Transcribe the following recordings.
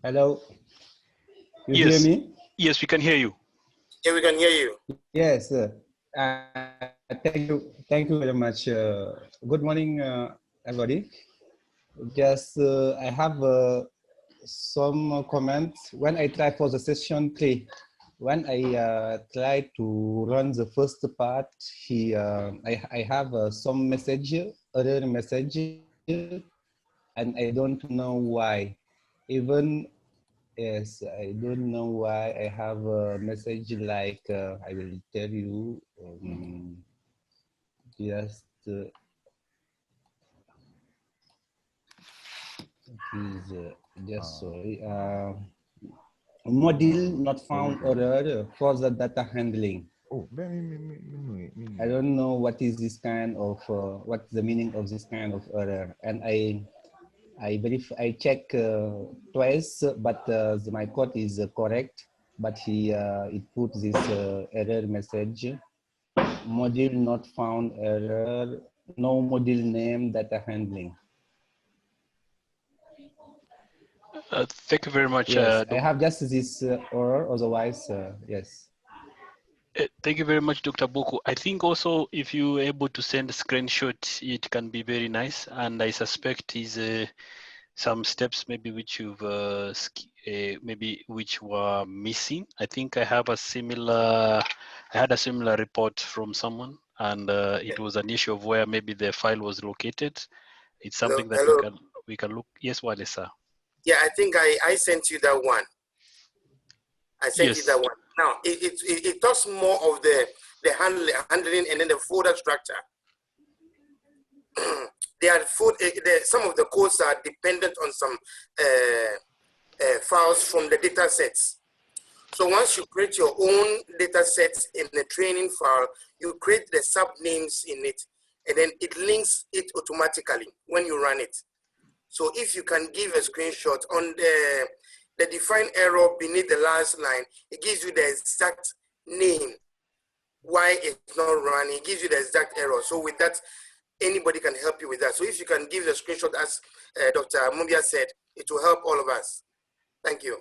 Hello, you hear Yes, me? yes, we can hear you. Yeah, we can hear you. Yes. Thank you very much. Good morning, everybody. Just I have some comments when I try for the session 3. When I try to run the first part, I have some message, other message, and I don't know why. Even Yes, I don't know why I have a message like I will tell you just please just sorry module not found error for the data handling. Oh, I don't know what is this kind of what's the meaning of this kind of error, and I believe I check twice, but my code is correct. But it put this error message. Module not found error. No module name data handling. Thank you very much. Yes, I have just this error. Otherwise, yes. Thank you very much, Dr. Boku. I think also if you're able to send a screenshot, it can be very nice. And I suspect is some steps maybe which you've maybe which were missing. I think I had a similar report from someone, and it was an issue of where maybe the file was located. It's something that Hello. we can look. Yes, Walesa. Yeah, I think I sent you that one. I sent you that one. Now it talks more of the handling and then the folder structure. Some of the codes are dependent on some files from the data sets. So once you create your own data sets in the training file, you create the sub names in it, and then it links it automatically when you run it. So if you can give a screenshot on the define error beneath the last line, it gives you the exact name, why it's not running, it gives you the exact error. So with that, anybody can help you with that. So if you can give the screenshot as Dr. Mumbia said, it will help all of us. Thank you.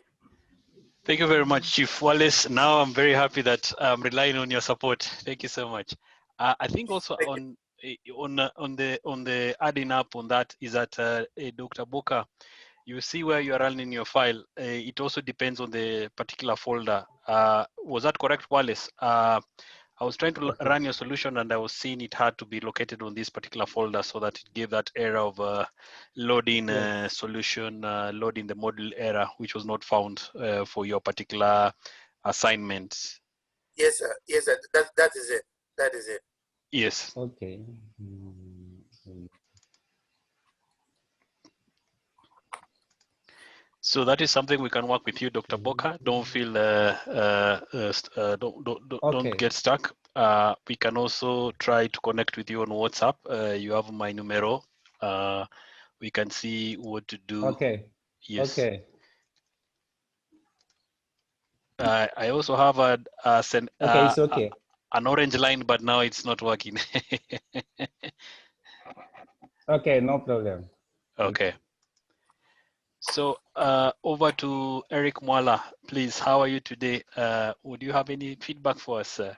Thank you very much, Chief Wallace. Now I'm very happy that I'm relying on your support. Thank you so much. I think also on the adding up on that is that Dr. Boka, you see where you are running your file. It also depends on the particular folder. Was that correct, Wallace? I was trying to run your solution and I was seeing it had to be located on this particular folder so that it gave that error of loading solution, loading the module error, which was not found for your particular assignment. Yes, sir. Yes, sir. That is it. That is it. Yes. Okay. So that is something we can work with you, Dr. Boka. Don't feel don't get stuck. We can also try to connect with you on WhatsApp. You have my numero. We can see what to do. Okay. Yes. Okay. I also have It's okay. an orange line, but now it's not working. Okay, no problem. Okay. So over to Eric Mwala, please. How are you today? Would you have any feedback for us, sir?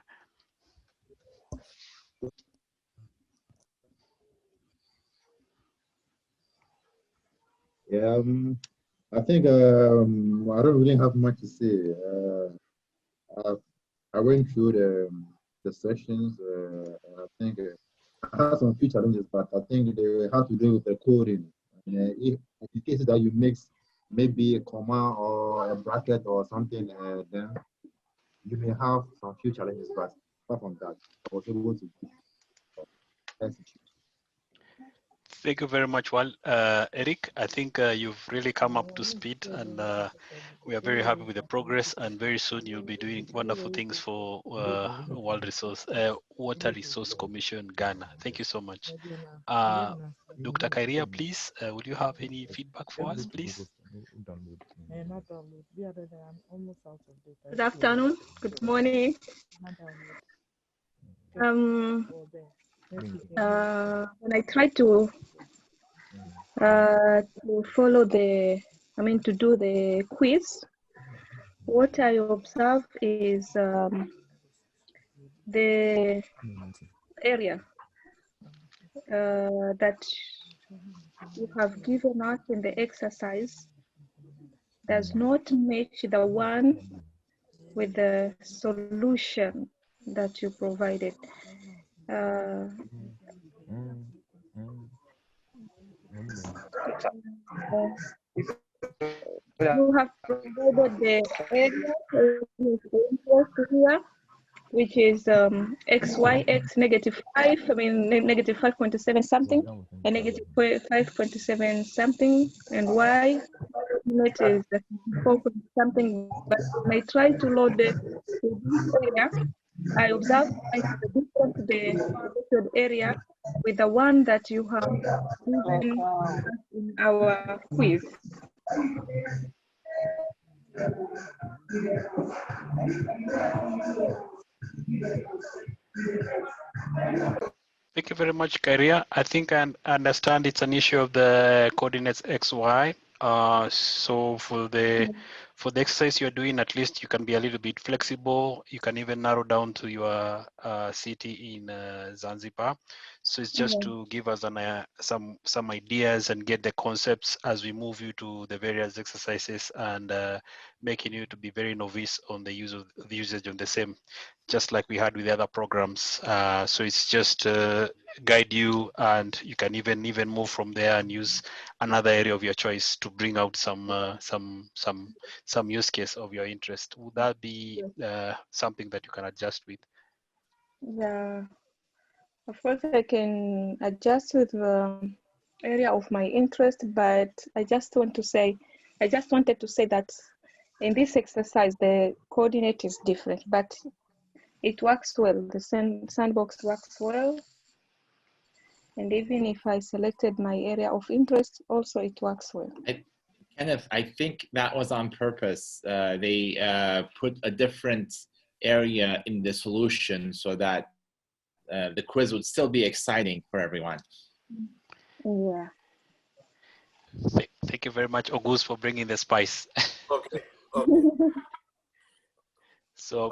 Yeah, I think I don't really have much to say. I went through the sessions. I think I had some few challenges, but I think they had to do with the coding. If in cases that you mix maybe a comma or a bracket or something, then you may have some few challenges. But apart from that, I was able to execute. Thank you very much, Eric. I think you've really come up to speed, and we are very happy with the progress. And very soon you'll be doing wonderful things for Water Resource Commission Ghana. Thank you so much. Dr. Kairia, please, would you have any feedback for us, please? Good afternoon. Good morning. When I try to follow the to do the quiz, what I observe is the area that you have given us in the exercise does not match the one with the solution that you provided. You have provided the area here, which is x negative 5, negative 5.7 something, and negative 5.7 something, and y unit is 4 something. But when I try to load this area, I observe I have a different the area with the one that you have given in our quiz. Thank you very much, Karia. I think I understand it's an issue of the coordinates XY. So for the exercise you're doing, at least you can be a little bit flexible. You can even narrow down to your city in Zanzibar. So it's just to give us some ideas and get the concepts as we move you to the various exercises, and making you to be very novice on the usage of the same, just like we had with the other programs. So it's just guide you, and you can even move from there and use another area of your choice to bring out some use case of your interest. Would that be something that you can adjust with? Yeah, of course I can adjust with the area of my interest, but I just wanted to say that in this exercise the coordinate is different, but it works well. The sandbox works well, and even if I selected my area of interest, also it works well. Kenneth, I think that was on purpose. They put a different area in the solution so that the quiz would still be exciting for everyone. Yeah. Thank you very much, August, for bringing the spice. Okay. So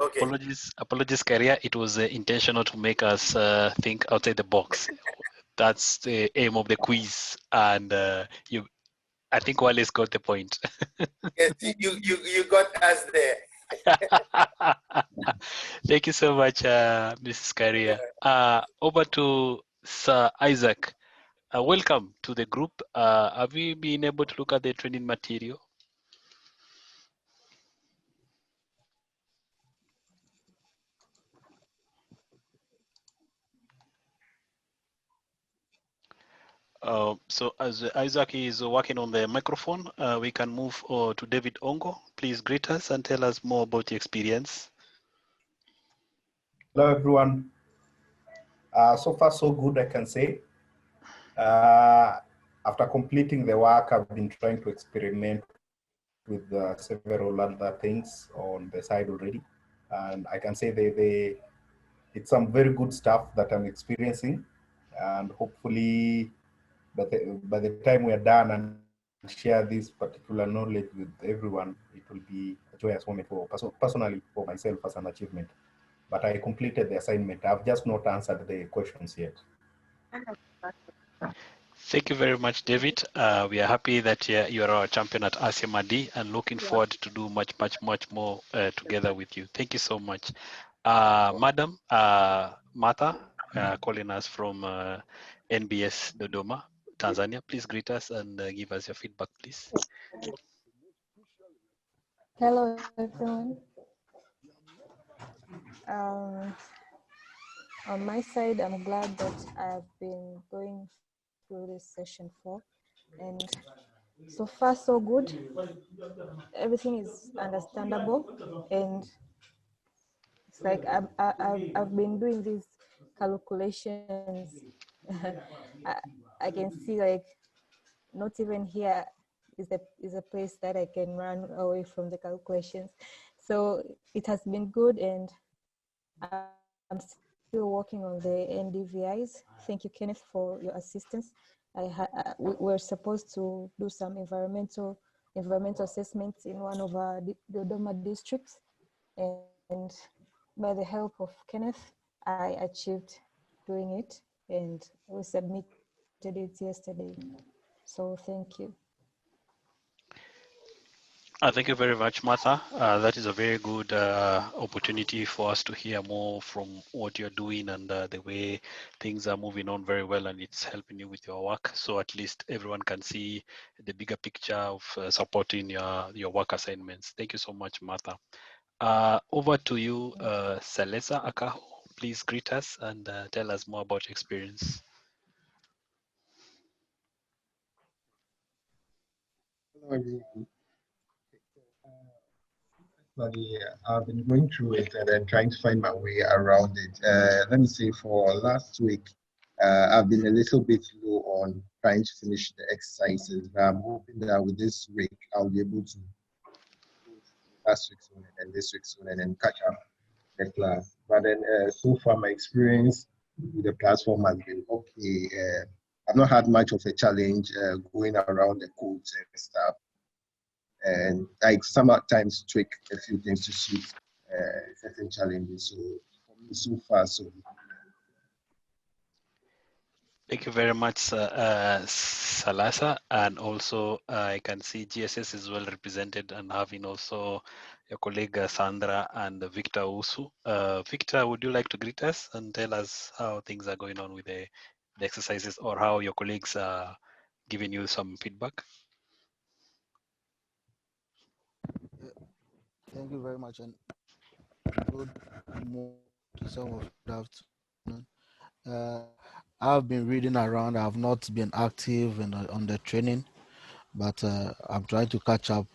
apologies, Karia. It was intentional to make us think outside the box. That's the aim of the quiz, and I think Wallace got the point. Yes, you got us there. Thank you so much, Mrs. Karia. Over to Sir Isaac. Welcome to the group. Have you been able to look at the training material? So as Isaac is working on the microphone, we can move to David Ongo. Please greet us and tell us more about your experience. Hello, everyone. So far, so good, I can say. After completing the work, I've been trying to experiment with several other things on the side already. And I can say it's some very good stuff that I'm experiencing. And hopefully, by the time we are done and share this particular knowledge with everyone, it will be a joyous moment personally for myself as an achievement. But I completed the assignment. I've just not answered the questions yet. Thank you very much, David. We are happy that you are our champion at ASEMAD and looking forward to do much more together with you. Thank you so much. Madam Martha, calling us from NBS Dodoma, Tanzania. Please greet us and give us your feedback, please. Hello, everyone. On my side, I'm glad that I've been going through this session 4, and so far so good. Everything is understandable, and it's like I've been doing these calculations. I can see like not even here is a place that I can run away from the calculations. So it has been good, and I'm still working on the NDVIs. Thank you, Kenneth, for your assistance. We're supposed to do some environmental environmental assessments in one of the Dodoma districts. And by the help of Kenneth, I achieved doing it, and we submitted it yesterday. So thank you. Thank you very much, Martha. That is a very good opportunity for us to hear more from what you're doing and the way things are moving on very well, and it's helping you with your work. So at least everyone can see the bigger picture of supporting your work assignments. Thank you so much, Martha. Over to you, Salesa Akaho. Please greet us and tell us more about your experience. Hello, everyone. I've been going through it and then trying to find my way around it. Let me say for last week, I've been a little bit low on trying to finish the exercises, but I'm hoping that with this week, I'll be able to last week's one and this week's one and then catch up the class. But then so far, my experience with the platform has been okay. I've not had much of a challenge going around the codes and stuff. And I sometimes tweak a few things to suit certain challenges. So for me, so far, so good. Thank you very much, Salasa. And also, I can see GSS is well represented, and having also your colleague Sandra and Victor Usu. Victor, would you like to greet us and tell us how things are going on with the exercises, or how your colleagues are giving you some feedback? Thank you very much, and good morning to some of the afternoon. I've been reading around. I've not been active on the training, but I'm trying to catch up,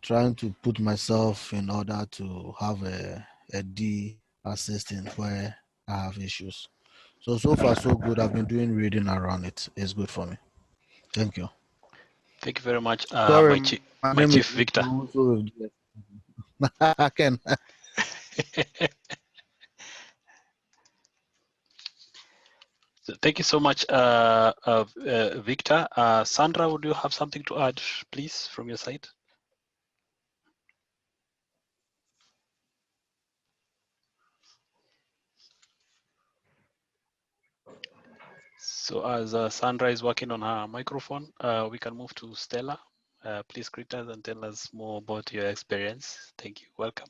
trying to put myself in order to have a D assistant where I have issues. So far, so good. I've been doing reading around it. It's good for me. Thank you. Thank you very much, Sorry, my Chief Victor. I can. So thank you so much, Victor. Sandra, would you have something to add, please, from your side? So as Sandra is working on her microphone, we can move to Stella. Please greet us and tell us more about your experience. Thank you. Welcome.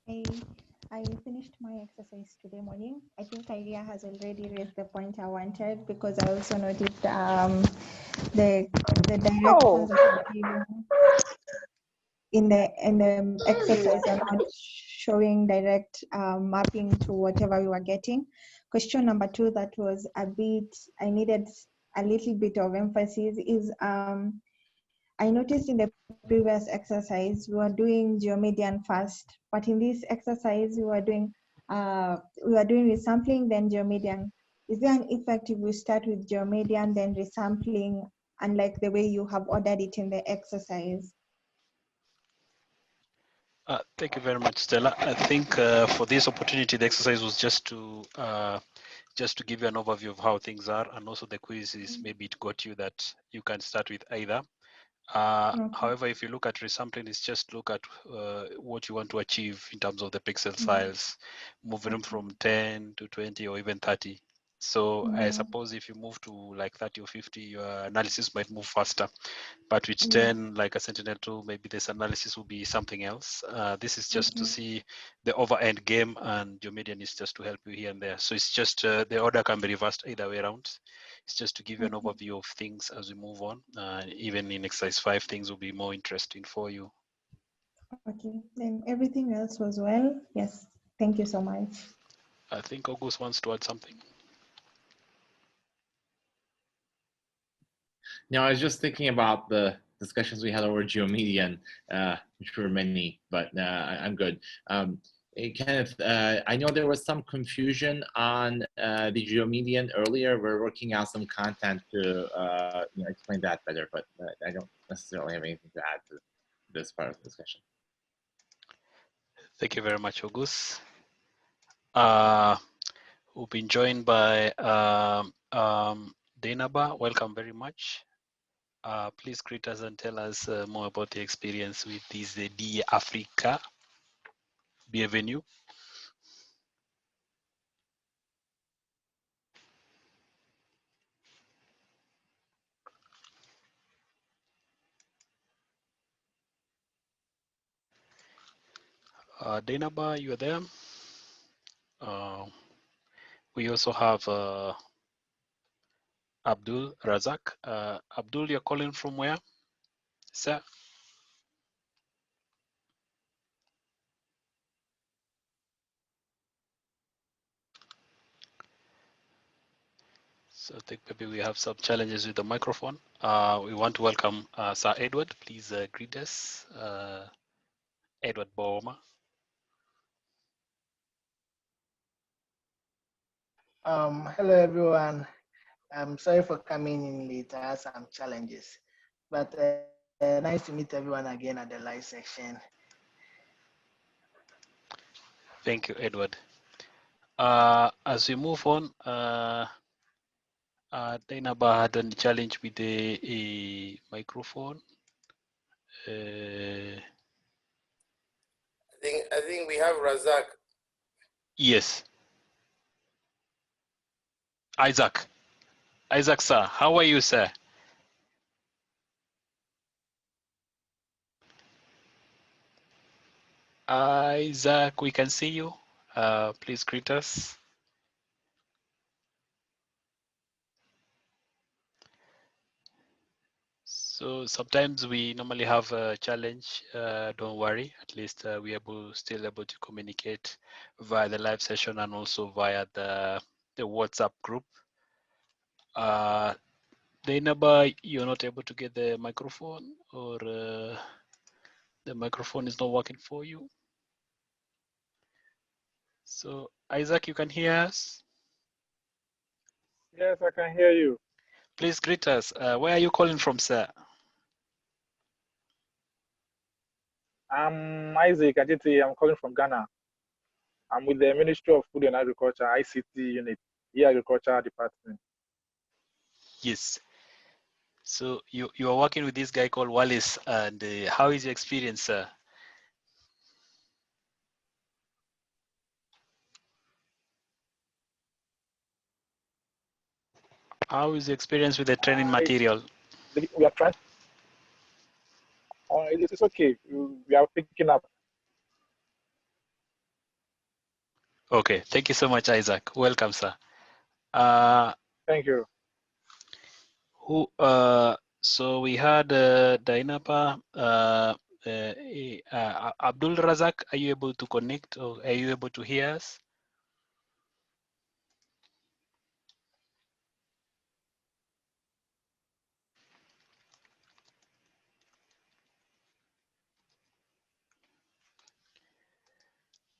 I finished my exercise today morning. I think Idea has already raised the point I wanted, because I also noticed the directions in the exercise are not showing direct mapping to whatever we were getting. Question number 2, that was I needed a little bit of emphasis, is I noticed in the previous exercise we were doing geomedian first, but in this exercise we were doing resampling then geomedian. Is there an effect if we start with geomedian then resampling, unlike the way you have ordered it in the exercise? Thank you very much, Stella. I think for this opportunity, the exercise was just to give you an overview of how things are, and also the quiz is maybe it got you that you can start with either. However, if you look at resampling, it's just look at what you want to achieve in terms of the pixel size, moving them from 10 to 20 or even 30. So I suppose if you move to like 30 or 50, your analysis might move faster. But with 10, like a Sentinel-2, maybe this analysis will be something else. This is just to see the over-end game, and geomedian is just to help you here and there. So it's just the order can be reversed either way around. It's just to give you an overview of things as we move on. Even in exercise 5, things will be more interesting for you. Okay, then everything else was well. Yes, thank you so much. I think August wants to add something. No, I was just thinking about the discussions we had over geomedian, which were many, but I'm good. Kenneth, I know there was some confusion on the geomedian earlier. We're working out some content to explain that better, but I don't necessarily have anything to add to this part of the discussion. Thank you very much, August. We've been joined by Dainaba. Welcome very much. Please greet us and tell us more about your experience with this DE Africa. Bienvenue. Dainaba, you are there. We also have Abdul Razak. Abdul, you're calling from where, sir? So I think maybe we have some challenges with the microphone. We want to welcome Sir Edward. Please greet us. Edward Boma. Hello everyone. I'm sorry for coming in late. I had some challenges, but nice to meet everyone again at the live section. Thank you, Edward. As we move on, Dainaba had a challenge with the microphone. I think we have Razak. Yes. Isaac. Isaac, sir. How are you, sir? Isaac, we can see you. Please greet us. So sometimes we normally have a challenge. Don't worry. At least we are still able to communicate via the live session and also via the WhatsApp group. Dainaba, you're not able to get the microphone, or the microphone is not working for you. So Isaac, you can hear us? Yes, I can hear you. Please greet us. Where are you calling from, sir? I'm Isaac Ajiti. I'm calling from Ghana. I'm with the Ministry of Food and Agriculture, ICT unit, Agriculture Department. Yes. So you are working with this guy called Wallace, and how is your experience, sir? How is the experience with the training material? We are trying. It's okay. We are picking up. Okay, thank you so much, Isaac. Welcome, sir. Thank you. So we had Dainaba, Abdul Razak. Are you able to connect, or are you able to hear us?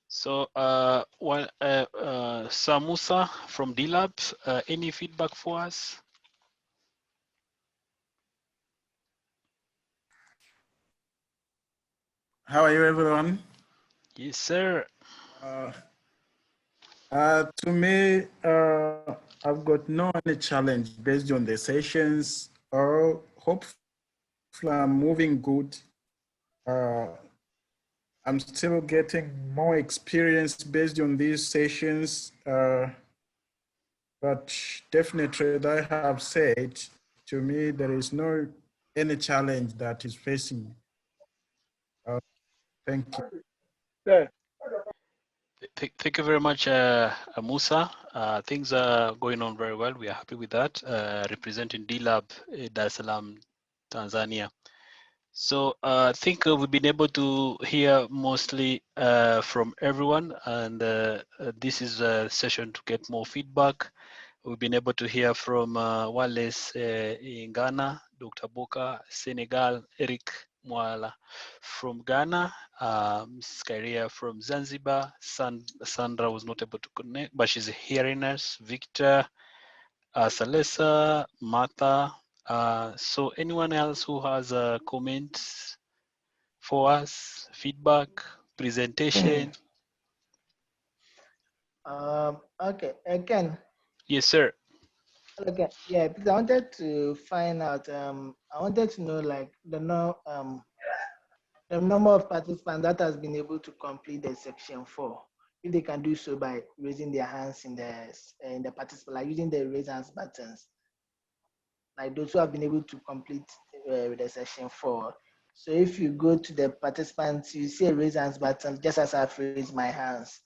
So, Samusa from DLab, any feedback for us? How are you, everyone? Yes, sir. To me, I've got no any challenge based on the sessions, or hopefully I'm moving good. I'm still getting more experience based on these sessions, but definitely, as I have said, to me, there is no any challenge that is facing me. Thank you. Yeah. Thank you very much, Musa. Things are going on very well. We are happy with that. Representing DLab, Dar es Salaam, Tanzania. So I think we've been able to hear mostly from everyone, and this is a session to get more feedback. We've been able to hear from Wallace in Ghana, Dr. Boka, Senegal, Eric Mwala from Ghana, Mrs. Kairia from Zanzibar, Sandra was not able to connect, but she's hearing us, Victor, Salesa, Martha. So anyone else who has a comment for us, feedback, presentation? Okay, Ken. Yes, sir. Okay, yeah, because I wanted to find out. I wanted to know like the number of participants that has been able to complete the section 4. If they can do so by raising their hands in the participant, like using the raise hands buttons, like those who have been able to complete with the section 4. So if you go to the participants, you see a raise hands button, just as I've raised my hands.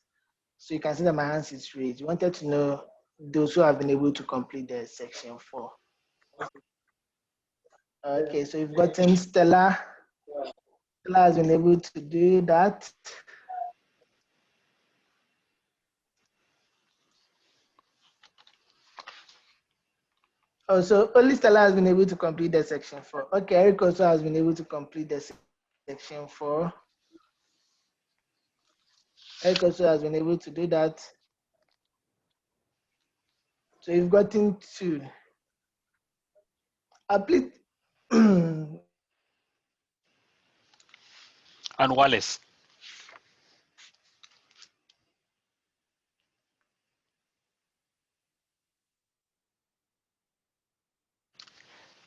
So you can see that my hands is raised. You wanted to know those who have been able to complete the section 4. Okay, so you've gotten Stella. Stella has been able to do that. Oh, so only Stella has been able to complete the section 4. Okay, Eric also has been able to complete the section 4. Eric also has been able to do that. So you've gotten 2. Please. And Wallace.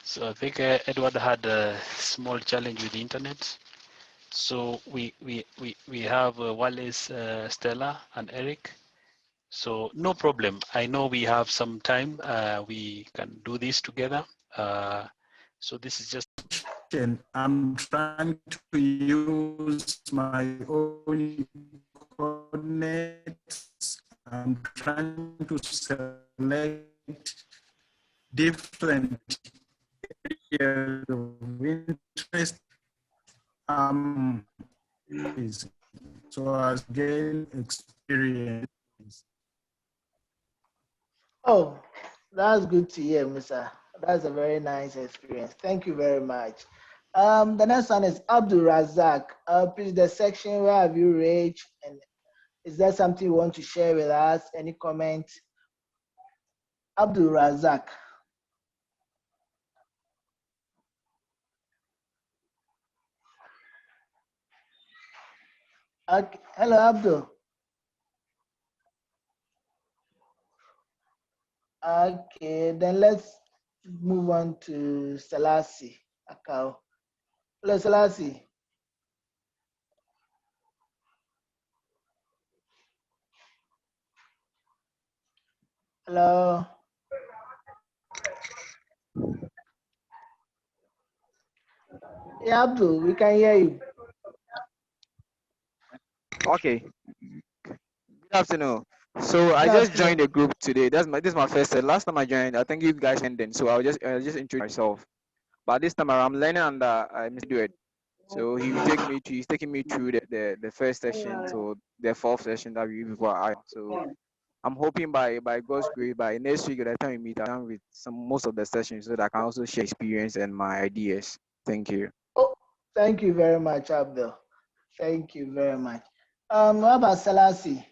So I think Edward had a small challenge with the internet. So we have Wallace, Stella, and Eric. So no problem. I know we have some time. We can do this together. So this is just. I'm trying to use my own coordinates. I'm trying to select different areas of interest. So as gain experience. Oh, that's good to hear, Mr. That's a very nice experience. Thank you very much. The next one is Abdul Razak. Please, the section where have you reached, and is there something you want to share with us? Any comments? Abdul Razak. Okay. Hello, Abdul. Okay, then let's move on to Selassie Akao. Hello, Selassie. Hello. Yeah, Abdul, we can hear you. Okay. Good afternoon. So I just joined the group today. This is my first set. Last time I joined, I think you guys ended, so I'll just introduce myself. But this time around, I'm learning under Mr. Duet. So he's taking me through the first session to the fourth session that we before I. So I'm hoping by God's grace, by next week, by the time we meet, I'm done with most of the sessions so that I can also share experience and my ideas. Thank you. Oh, thank you very much, Abdul. Thank you very much. What about Selassie?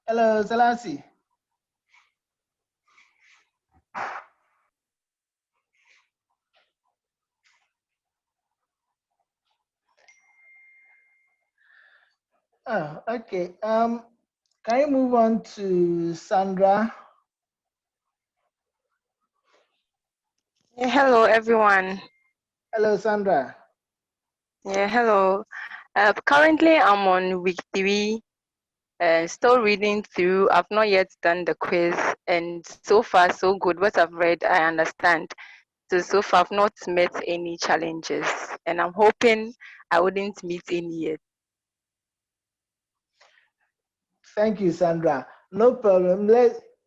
Hello, Selassie. Oh, okay. Can you move on to Sandra? Yeah, hello, everyone. Hello, Sandra. Yeah, hello. Currently, I'm on week 3, still reading through. I've not yet done the quiz, and so far, so good. What I've read, I understand. So far, I've not met any challenges, and I'm hoping I wouldn't meet any yet. Thank you, Sandra. No problem.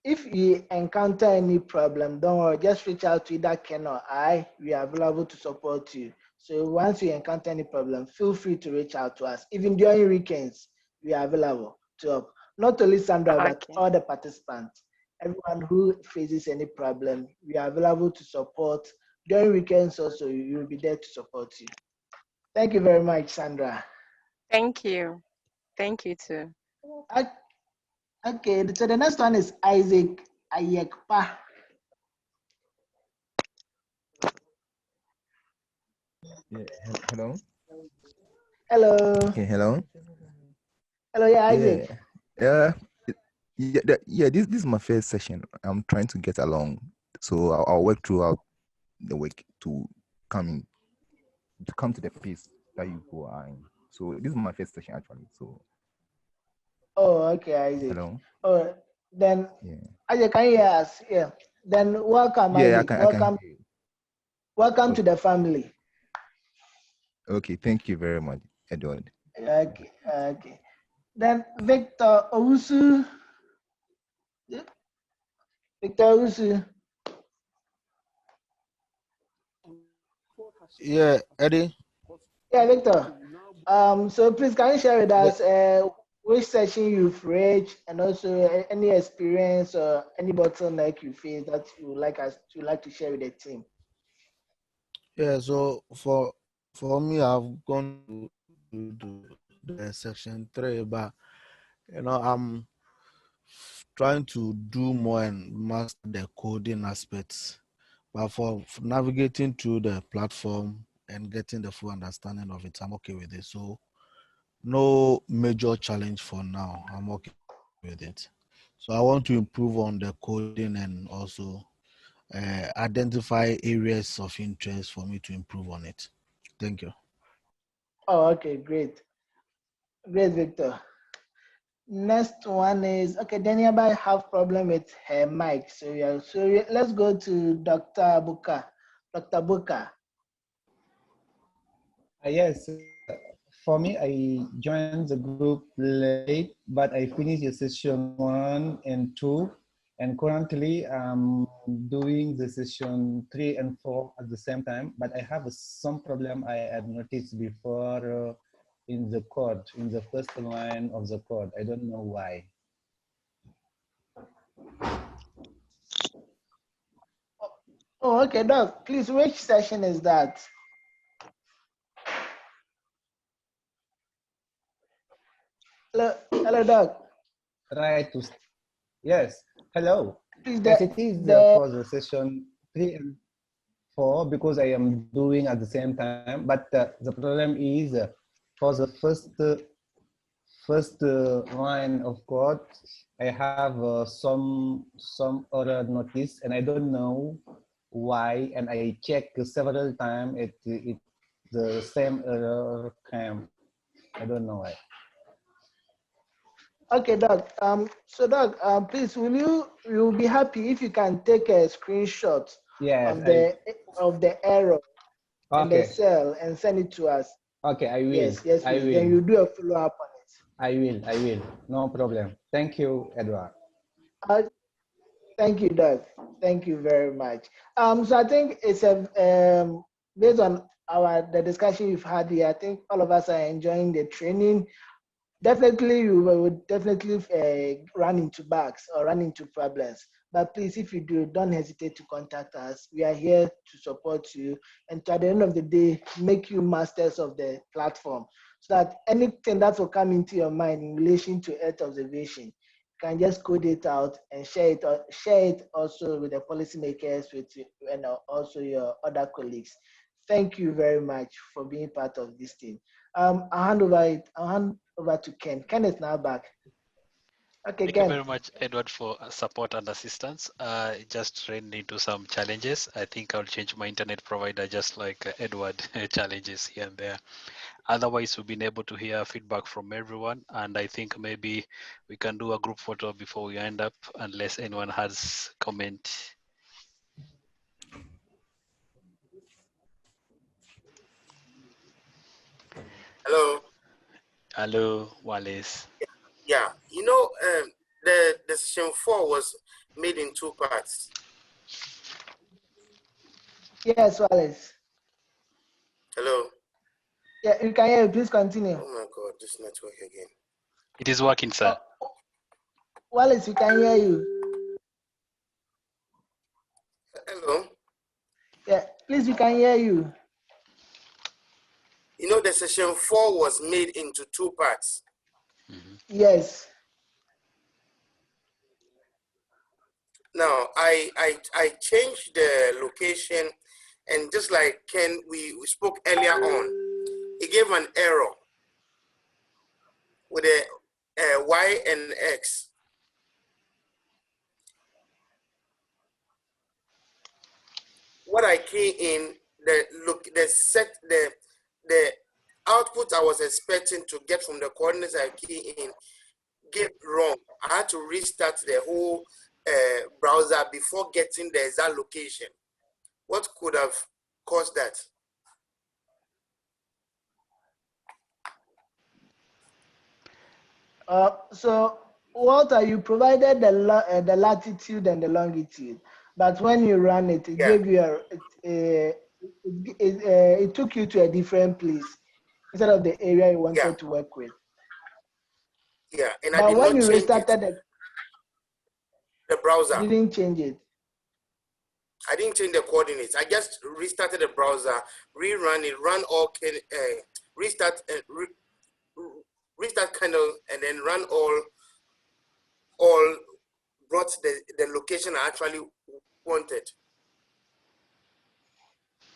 If you encounter any problem, don't worry. Just reach out to either Ken or I. We are available to support you. So once you encounter any problem, feel free to reach out to us. Even during weekends, we are available to help. Not only Sandra, but all the participants. Everyone who faces any problem, we are available to support. During weekends also, we will be there to support you. Thank you very much, Sandra. Thank you. Thank you too. Okay, so the next one is Isaac Ayekpa. Yeah, hello. Hello. Okay, hello. Hello, yeah, Isaac. This is my first session. I'm trying to get along, so I'll work throughout the week to come to the pace that you go in. So this is my first session actually. So Oh, okay, Isaac. hello. Oh, then Yeah. Isaac, can you hear us? Yeah. Then welcome, Yeah, Isaac. I Welcome. can. Welcome to the family. Okay, thank you very much, Edward. Okay, okay. Then Victor Owusu. Victor Owusu. Yeah, Eddie. Yeah, Victor. So please can you share with us which session you've reached and also any experience or any bottleneck you face that you would like to share with the team? Yeah, so for me, I've gone to the section 3, but I'm trying to do more and master the coding aspects. But for navigating through the platform and getting the full understanding of it, I'm okay with it. So no major challenge for now. I'm okay with it. So I want to improve on the coding and also identify areas of interest for me to improve on it. Thank you. Oh, okay, great. Great, Victor. Next one is, okay, Daniel, I have problem with her mic. So yeah, let's go to Dr. Buka. Dr. Buka. Yes, for me, I joined the group late, but I finished the session 1 and 2, and currently I'm doing the session 3 and 4 at the same time, but I have some problem I had noticed before in the code, in the first line of the code. I don't know why. Oh, okay, Doc, please, which session is that? Hello, Doc. Right, yes, hello. Please, Yes, it is for the session 3 and 4 because I am doing at the same time, but the problem is for the first line of code, I have some error notice and I don't know why, and I check several times it the same error came. I don't know why. Okay, Doc. So Doc, please, you'll be happy if you can take a screenshot Yes, of the error and the okay. cell and send it to us. Okay, I will. Yes, please. I will. Then you do a follow up on it. I will. No problem. Thank you, Edward. Thank you, Doug. Thank you very much. So I think it's based on the discussion we've had here. I think all of us are enjoying the training. Definitely, you will definitely run into bugs or run into problems. But please, if you do, don't hesitate to contact us. We are here to support you and to, at the end of the day, make you masters of the platform so that anything that will come into your mind in relation to Earth observation, you can just code it out and share it also with the policymakers and also your other colleagues. Thank you very much for being part of this team. I'll hand over to Ken. Ken is now back. Okay, Thank Ken. you very much, Edward, for support and assistance. Just ran into some challenges. I think I'll change my internet provider just like Edward challenges here and there. Otherwise, we've been able to hear feedback from everyone. And I think maybe we can do a group photo before we end up, unless anyone has comment. Hello. Hello, Wallace. Yeah, the session 4 was made in 2 parts. Yes, Wallace. Hello. Yeah, you can hear you. Please continue. Oh my God, this network again. It is working, sir. Wallace, we can hear you. Hello. Yeah, please, we can hear you. The session 4 was made into 2 parts. Yes. Now, I changed the location, and just like Ken, we spoke earlier on, it gave an error. with the Y and X. What I key in, the output I was expecting to get from the coordinates I key in get wrong. I had to restart the whole browser before getting the exact location. What could have caused that? So Walter, you provided the latitude and the longitude, but when you ran it, it gave you it took you to a different place instead of the area you wanted to work with. Yeah, and but I did when not you change restarted the browser. You didn't change it. I didn't change the coordinates. I just restarted the browser, rerun it, run all, restart kernel, and then run all brought the location I actually wanted.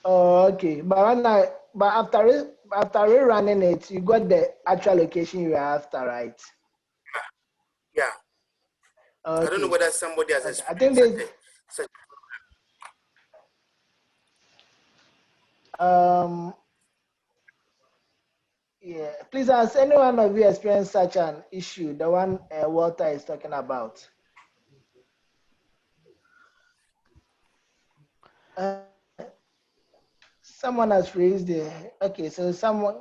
Oh, okay. But after rerunning it, you got the actual location you were after, right? Yeah. Okay. I don't know whether somebody has I think there's such yeah. Please, has any one of you experienced such an issue, the one Walter is talking about? Someone has raised the, okay, so someone,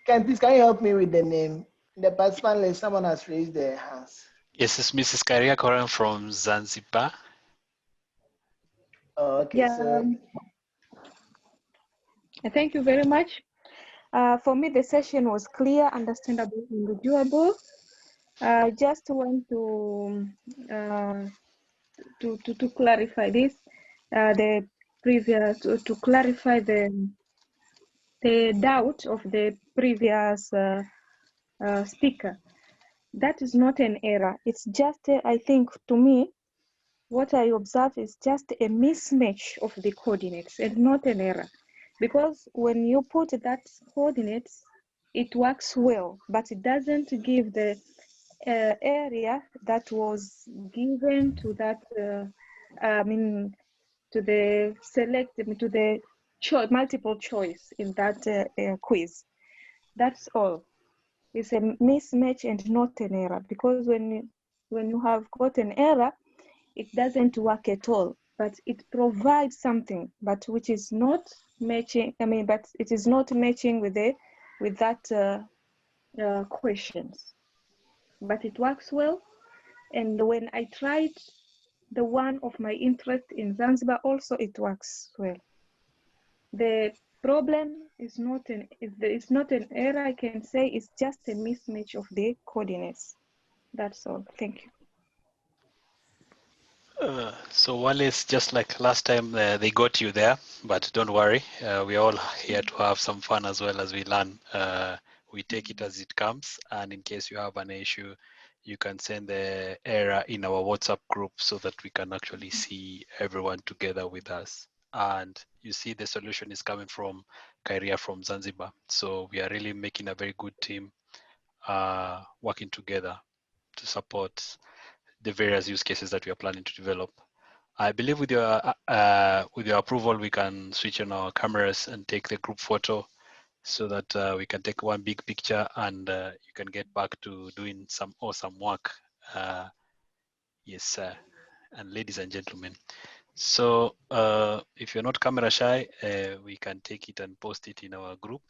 can you help me with the name? The participant list, someone has raised their hands. Yes, it's Mrs. Karia Koran from Zanzibar. Oh, okay, Yeah. so. Thank you very much. For me, the session was clear, understandable, and doable. Just want to clarify this. The previous to clarify the doubt of the previous speaker. That is not an error. It's just, I think, to me, what I observe is just a mismatch of the coordinates and not an error. Because when you put that coordinates, it works well, but it doesn't give the area that was given to that, to the to the multiple choice in that quiz. That's all. It's a mismatch and not an error, because when you have got an error, it doesn't work at all, but it provides something, but which is not matching. But it is not matching with that questions. But it works well, and when I tried the one of my interest in Zanzibar, also it works well. The problem is not an error. I can say it's just a mismatch of the coordinates. That's all. Thank you. So Wallace, just like last time, they got you there, but don't worry. We're all here to have some fun as well as we learn. We take it as it comes, and in case you have an issue, you can send the error in our WhatsApp group so that we can actually see everyone together with us. And you see the solution is coming from Kairia from Zanzibar. So we are really making a very good team working together to support the various use cases that we are planning to develop. I believe with your approval, we can switch on our cameras and take the group photo so that we can take one big picture and you can get back to doing some awesome work. Yes, sir. And ladies and gentlemen. So if you're not camera shy, we can take it and post it in our group.